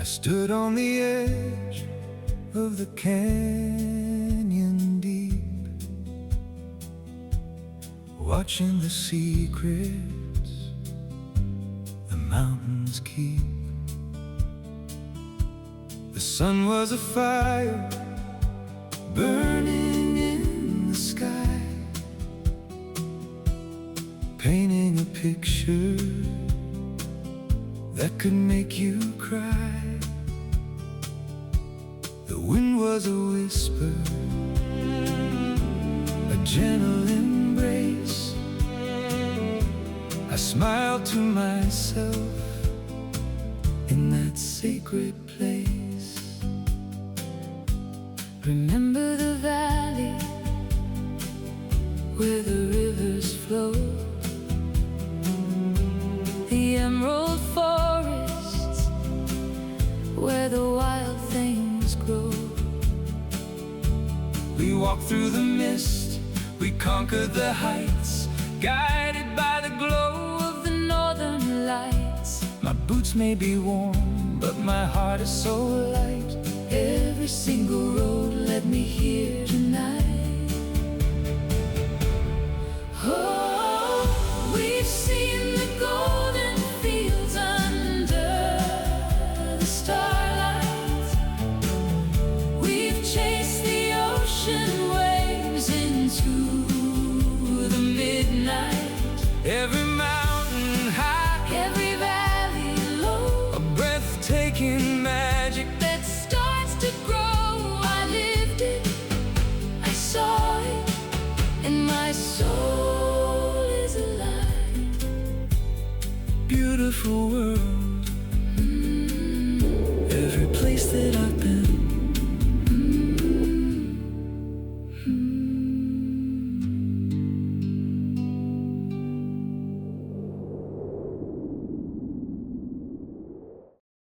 I stood on the edge of the canyon deep, watching the secrets the mountains keep. The sun was a fire burning in the sky, painting a picture that could make you cry. The wind was a whisper, a gentle embrace. I smiled to myself in that sacred place. Remember the valley where the rivers flow, the emerald forests where the wild things grow. We walked through the mist, we conquered the heights, guided by the glow of the northern lights. My boots may be warm, but my heart is so light. Every single road led me here tonight. Oh, we've seen the golden fields under the starlight. We've chased the ocean waves into the midnight. Every mountain high, every valley low, a breathtaking magic that starts to grow. I lived it, I saw it, and my soul is alive. Beautiful world